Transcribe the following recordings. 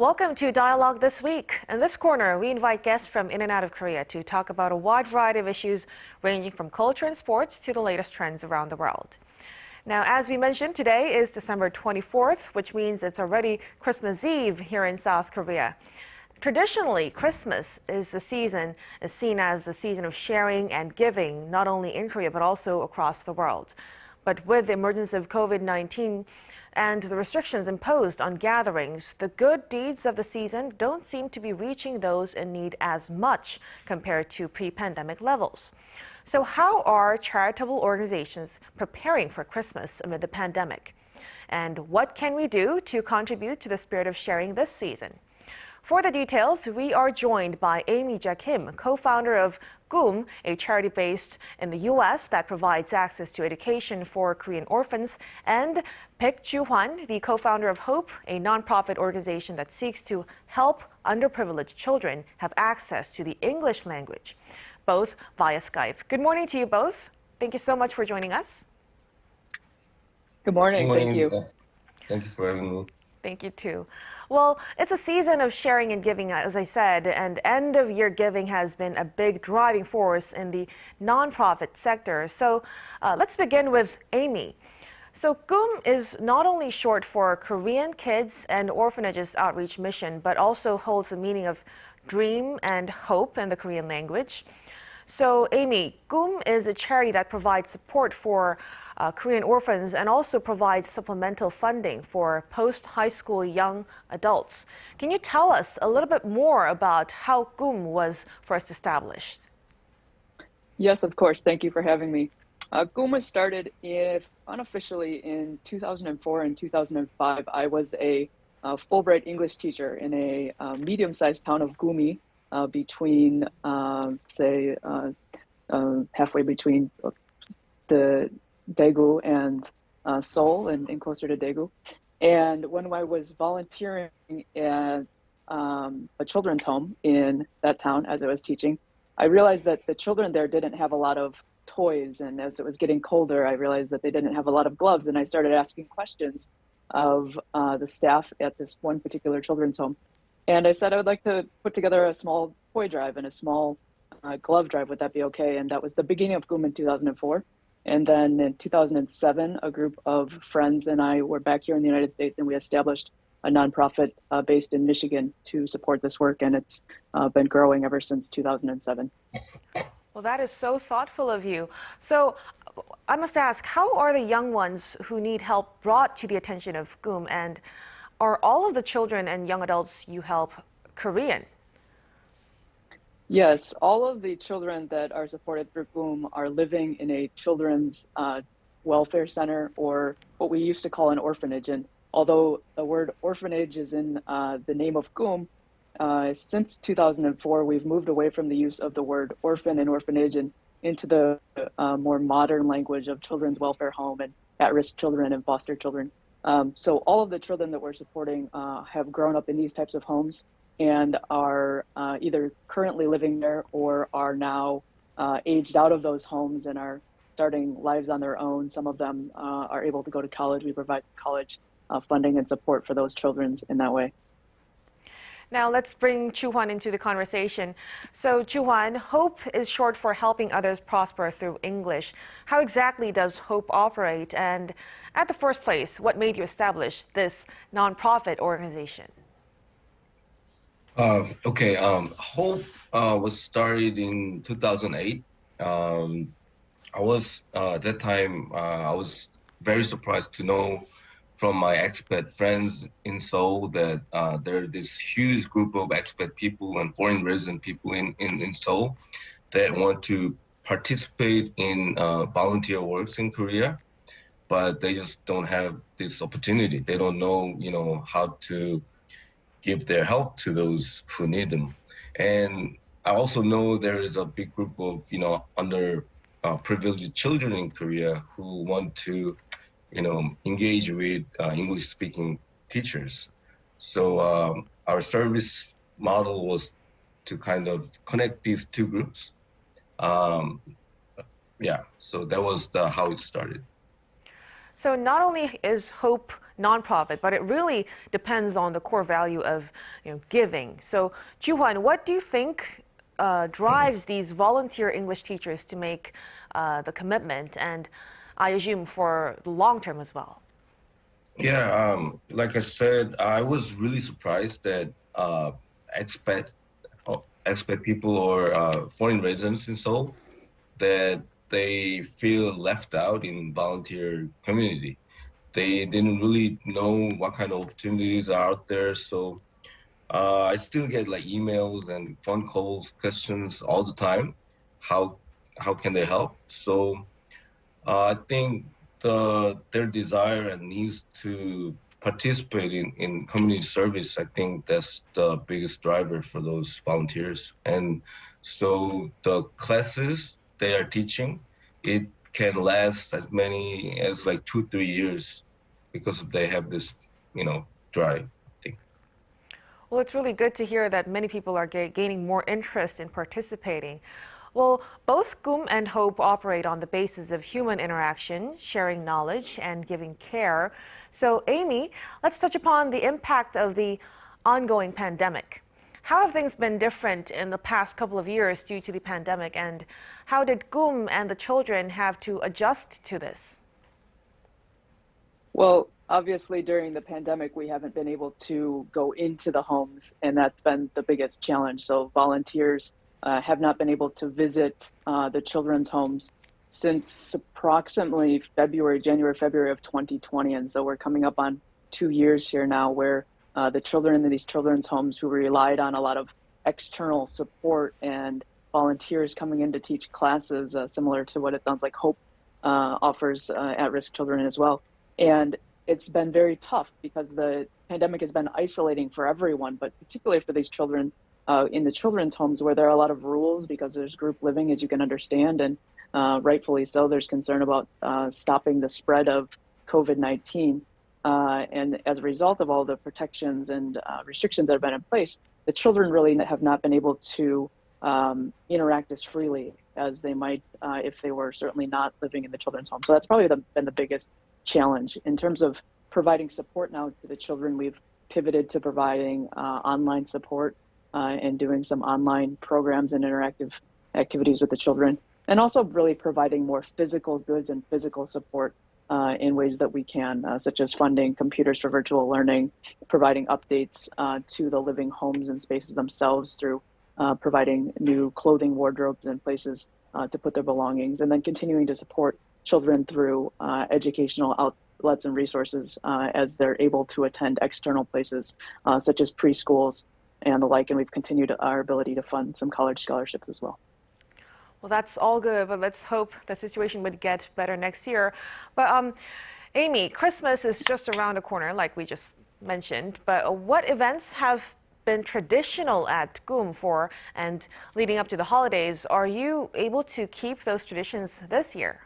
Welcome to Dialogue This Week. In this corner, we invite guests from in and out of Korea to talk about a wide variety of issues ranging from culture and sports to the latest trends around the world. Now, as we mentioned, today is December 24th, which means it's already Christmas Eve here in South Korea. Traditionally, Christmas is seen as the season of sharing and giving, not only in Korea but also across the world. But with the emergence of COVID-19 and the restrictions imposed on gatherings, the good deeds of the season don't seem to be reaching those in need as much compared to pre-pandemic levels. So how are charitable organizations preparing for Christmas amid the pandemic? And what can we do to contribute to the spirit of sharing this season? For the details, we are joined by Aimee Jachym, co-founder of KKOOM, a charity based in the U.S. that provides access to education for Korean orphans, and Baek Ju-hwan, the co-founder of HOPE, a nonprofit organization that seeks to help underprivileged children have access to the English language, both via Skype. Good morning to you both. Thank you so much for joining us. Good morning. Good morning. Thank you. Thank you for having me. Thank you, too. Well, it's a season of sharing and giving, as I said, and end-of-year giving has been a big driving force in the nonprofit sector. So let's begin with Aimee. So KKOOM is not only short for Korean Kids and Orphanages Outreach Mission, but also holds the meaning of dream and hope in the Korean language. So Aimee, KKOOM is a charity that provides support for Korean orphans and also provides supplemental funding for post-high school young adults. Can you tell us a little bit more about how KKOOM was first established? Yes, of course. Thank you for having me. KKOOM was started unofficially in 2004 and 2005. I was a Fulbright English teacher in a medium-sized town of Gumi, between, halfway between the Daegu and Seoul and closer to Daegu. And when I was volunteering at a children's home in that town as I was teaching, I realized that the children there didn't have a lot of toys. And as it was getting colder, I realized that they didn't have a lot of gloves. And I started asking questions of the staff at this one particular children's home. And I said I would like to put together a small toy drive and a small glove drive. Would that be okay? And that was the beginning of KKOOM in 2004. And then in 2007, a group of friends and I were back here in the United States, and we established a nonprofit based in Michigan to support this work. And it's been growing ever since 2007. Well, that is so thoughtful of you. So I must ask, how are the young ones who need help brought to the attention of KKOOM? And are all of the children and young adults you help Korean? Yes, all of the children that are supported through KKOOM are living in a children's welfare center, or what we used to call an orphanage. And although the word orphanage is in the name of KKOOM, since 2004, we've moved away from the use of the word orphan and orphanage and into the more modern language of children's welfare home and at-risk children and foster children. So all of the children that we're supporting have grown up in these types of homes and are either currently living there or are now aged out of those homes and are starting lives on their own. Some of them are able to go to college. We provide college funding and support for those children in that way. Now let's bring Ju-hwan into the conversation. So Ju-hwan, HOPE is short for Helping Others Prosper Through English. How exactly does HOPE operate? And at the first place, what made you establish this nonprofit organization? HOPE was started in 2008. I was at that time, I was very surprised to know from my expat friends in Seoul that there are this huge group of expat people and foreign resident people in Seoul that want to participate in volunteer works in Korea, but they just don't have this opportunity. They don't know, how to give their help to those who need them. And I also know there is a big group of, underprivileged children in Korea who want to engage with English-speaking teachers. So our service model was to kind of connect these two groups. So that was how it started. So not only is HOPE nonprofit, but it really depends on the core value of giving. So, Juhwan, what do you think drives these volunteer English teachers to make the commitment, and I assume for the long term as well? Yeah, like I said, I was really surprised that expat expat people or foreign residents in Seoul, that they feel left out in volunteer community. They didn't really know what kind of opportunities are out there. So I still get like emails and phone calls, questions all the time. How how can they help? So I think their desire and needs to participate in community service, I think that's the biggest driver for those volunteers. And so the classes they are teaching, it can last as many as like 2, 3 years because they have this, drive, I think. Well, it's really good to hear that many people are gaining more interest in participating. Well, both KKOOM and Hope operate on the basis of human interaction, sharing knowledge, and giving care. So, Aimee, let's touch upon the impact of the ongoing pandemic. How have things been different in the past couple of years due to the pandemic, and how did KKOOM and the children have to adjust to this? Well, obviously during the pandemic, we haven't been able to go into the homes, and that's been the biggest challenge. So volunteers have not been able to visit the children's homes since approximately January, February of 2020. And so we're coming up on 2 years here now where the children in these children's homes who relied on a lot of external support and volunteers coming in to teach classes similar to what it sounds like Hope offers at-risk children as well. And it's been very tough because the pandemic has been isolating for everyone, but particularly for these children in the children's homes where there are a lot of rules because there's group living, as you can understand, and rightfully so, there's concern about stopping the spread of COVID-19. And as a result of all the protections and restrictions that have been in place, the children really have not been able to interact as freely as they might if they were certainly not living in the children's home. So that's probably been the biggest challenge. In terms of providing support now to the children, we've pivoted to providing online support and doing some online programs and interactive activities with the children, and also really providing more physical goods and physical support in ways that we can, such as funding computers for virtual learning, providing updates to the living homes and spaces themselves through providing new clothing wardrobes and places to put their belongings, and then continuing to support children through educational outlets and resources as they're able to attend external places such as preschools and the like. And we've continued our ability to fund some college scholarships as well. Well, that's all good, but let's hope the situation would get better next year. But Aimee, Christmas is just around the corner, like we just mentioned, but what events have been traditional at KKOOM for and leading up to the holidays? Are you able to keep those traditions this year?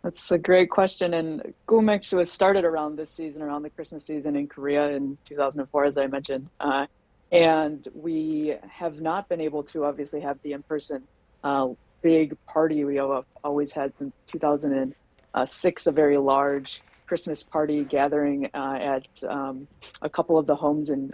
That's a great question. And KKOOM actually was started around this season, around the Christmas season in Korea in 2004, as I mentioned. And we have not been able to obviously have the in-person big party. We have always had since 2006 a very large Christmas party gathering at a couple of the homes in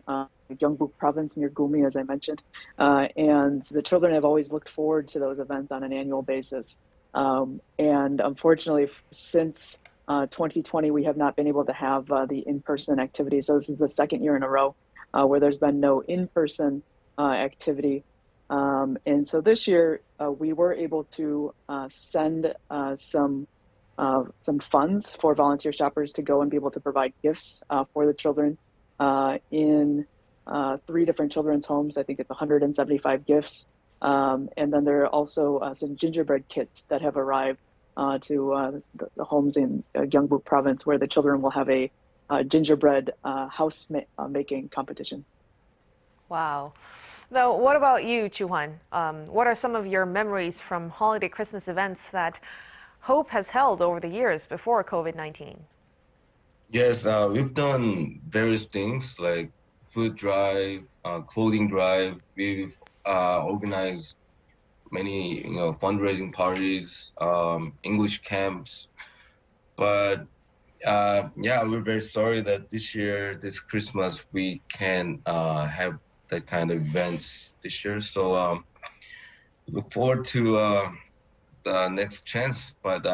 Gyeongbuk province near Gumi, as I mentioned. And the children have always looked forward to those events on an annual basis. And unfortunately, since 2020, we have not been able to have the in-person activity. So this is the second year in a row where there's been no in-person activity. And so this year, we were able to send some funds for volunteer shoppers to go and be able to provide gifts for the children in 3 different children's homes. I think it's 175 gifts. And then there are also some gingerbread kits that have arrived to the homes in Gyeongbuk province, where the children will have a gingerbread house making competition. Wow. Now, what about you, Juhwan? What are some of your memories from holiday Christmas events that Hope has held over the years before COVID-19? Yes, we've done various things like food drive, clothing drive. We've organized many, fundraising parties, English camps. But Yeah, we're very sorry that this year, this Christmas, we can have that kind of events this year. So look forward to the next chance. But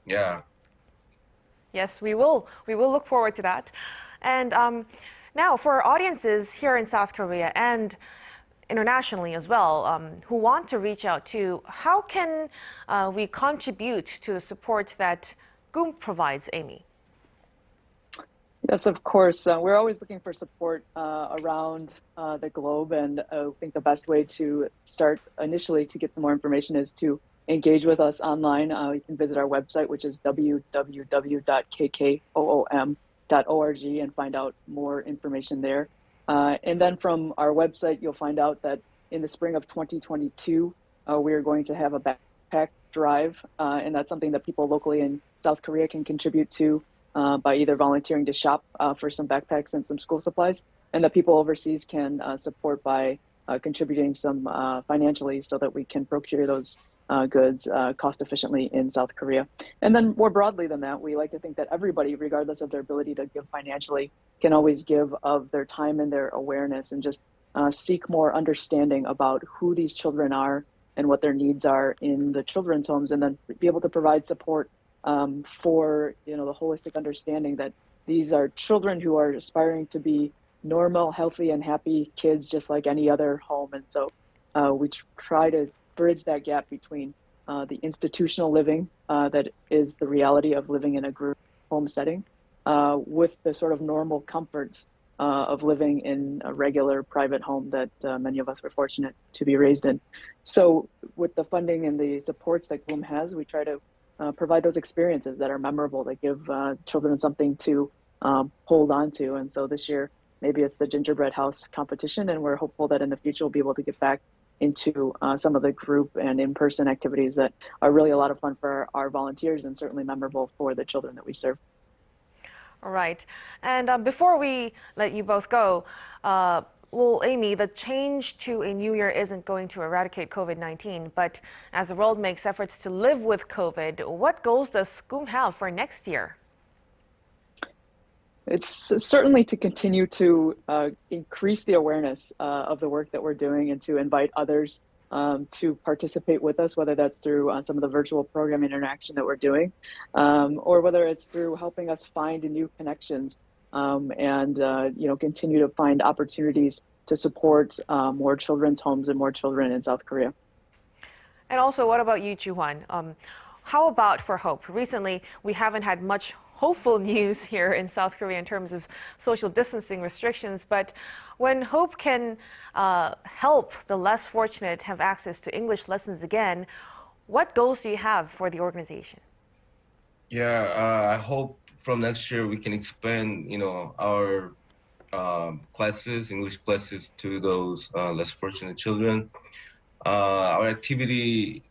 yeah. Yes, we will. We will look forward to that. And now, for audiences here in South Korea and internationally as well, who want to reach out to, how can we contribute to the support that KKOOM provides, Aimee? Yes, of course. We're always looking for support around the globe, and I think the best way to start initially to get some more information is to engage with us online. You can visit our website, which is www.KKOOM.org, and find out more information there. And then from our website, you'll find out that in the spring of 2022, we are going to have a backpack drive, and that's something that people locally in South Korea can contribute to by either volunteering to shop for some backpacks and some school supplies, and that people overseas can support by contributing some financially so that we can procure those goods cost efficiently in South Korea. And then more broadly than that, we like to think that everybody, regardless of their ability to give financially, can always give of their time and their awareness, and just seek more understanding about who these children are and what their needs are in the children's homes, and then be able to provide support for the holistic understanding that these are children who are aspiring to be normal, healthy, and happy kids just like any other home. And so we try to bridge that gap between the institutional living that is the reality of living in a group home setting with the sort of normal comforts of living in a regular private home that many of us were fortunate to be raised in. So with the funding and the supports that KKOOM has, we try to provide those experiences that are memorable, that give children something to hold on to. And so this year, maybe it's the gingerbread house competition, and we're hopeful that in the future we'll be able to get back into some of the group and in-person activities that are really a lot of fun for our volunteers and certainly memorable for the children that we serve. All right. And before we let you both go, well, Aimee, the change to a new year isn't going to eradicate COVID-19, but as the world makes efforts to live with COVID, what goals does KKOOM have for next year? It's certainly to continue to increase the awareness of the work that we're doing, and to invite others to participate with us, whether that's through some of the virtual program interaction that we're doing, or whether it's through helping us find new connections and continue to find opportunities to support more children's homes and more children in South Korea. And also, what about you, Joo-hwan? How about for hope? Recently, we haven't had much hopeful news here in South Korea in terms of social distancing restrictions, but when hope can help the less fortunate have access to English lessons again, what goals do you have for the organization? Yeah, I hope from next year we can expand, our classes, English classes, to those less fortunate children. Our activity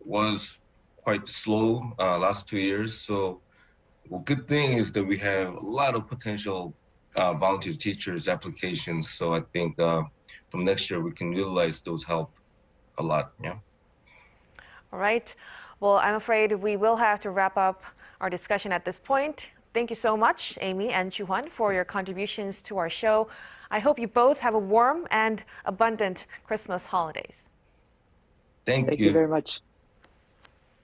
was quite slow last 2 years, so good thing is that we have a lot of potential volunteer teachers applications. So I think from next year we can utilize those help a lot. Yeah. All right. Well, I'm afraid we will have to wrap up our discussion at this point. Thank you so much, Aimee and Joo-hwan, for your contributions to our show. I hope you both have a warm and abundant Christmas holidays. Thank you very much.